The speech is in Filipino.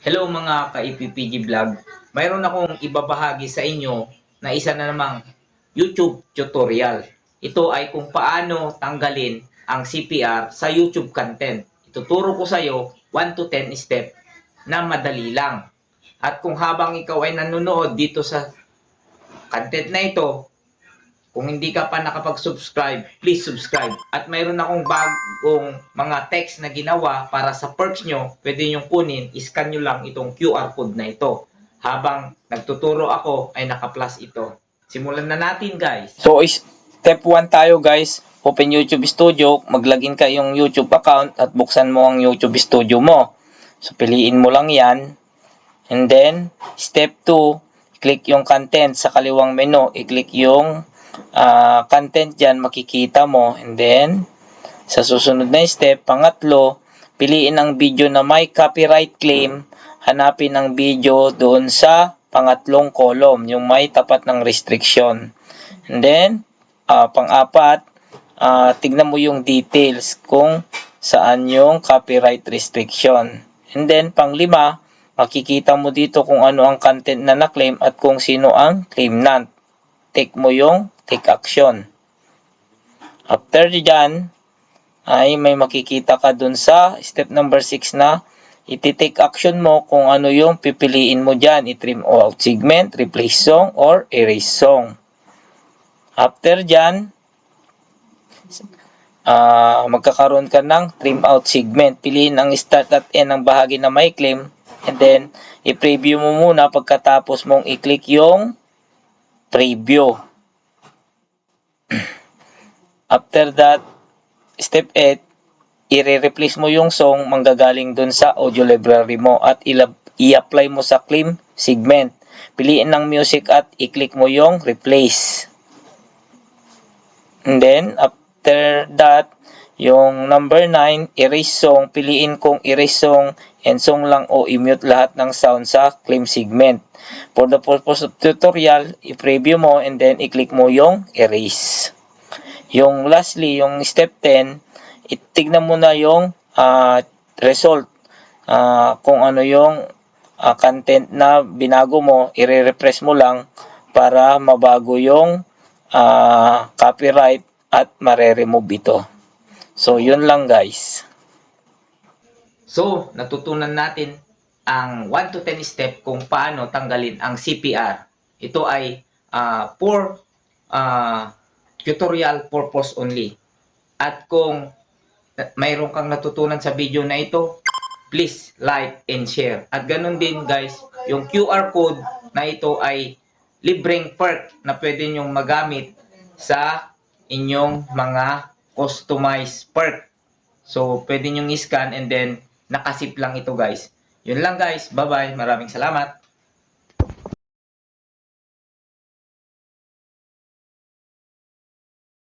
Hello mga ka-IPPG Vlog. Mayroon akong ibabahagi sa inyo na isa na namang YouTube tutorial. Ito ay kung paano tanggalin ang CPR sa YouTube content. Ituturo ko sa iyo 1 to 10 step na madali lang. At kung habang ikaw ay nanonood dito sa content na ito, kung hindi ka pa nakapag-subscribe, please subscribe. At mayroon akong bagong mga text na ginawa para sa perks nyo. Pwede nyo kunin, iscan nyo lang itong QR code na ito. Habang nagtuturo ako, ay naka-plus ito. Simulan na natin guys. So, step 1 tayo guys. Open YouTube Studio, maglagin ka yung YouTube account at buksan mo ang YouTube Studio mo. So, piliin mo lang yan. And then, step 2, click yung content sa kaliwang menu. I-click yung content dyan, makikita mo. And then, sa susunod na step, pangatlo, piliin ang video na may copyright claim. Hanapin ang video doon sa pangatlong column, yung may tapat ng restriction. And then, pang-apat, tignan mo yung details kung saan yung copyright restriction. And then, pang-lima, makikita mo dito kung ano ang content na na-claim at kung sino ang claimant. Take mo yung take action. After dyan, ay may makikita ka dun sa step number 6 na iti-take action mo kung ano yung pipiliin mo dyan. I-trim out segment, replace song, or erase song. After dyan, magkakaroon ka ng trim out segment. Piliin ang start at end ng bahagi na may claim. And then, i-preview mo muna pagkatapos mong i-click yung preview. After that, step 8, i-replace mo yung song manggagaling dun sa audio library mo at i-apply mo sa claim segment. Piliin ng music at i-click mo yung replace. And then, after that, yung number 9, erase song. Piliin kung erase song and song lang o i-mute lahat ng sound sa claim segment. For the purpose of tutorial, i-preview mo and then i-click mo yung erase. Yung lastly, yung step 10, itignan mo na yung result. Kung ano yung content na binago mo, i-refresh mo lang para mabago yung copyright at mare-remove ito. So, yun lang guys. So, natutunan natin ang 1 to 10 step kung paano tanggalin ang CPR. Ito ay for tutorial purpose only. At kung mayroon kang natutunan sa video na ito, please like and share. At ganun din guys, yung QR code na ito ay libreng perk na pwede nyong magamit sa inyong mga customized perk. So, pwede nyong i-scan and then nakasip lang ito guys. Yun lang guys. Bye-bye. Maraming salamat.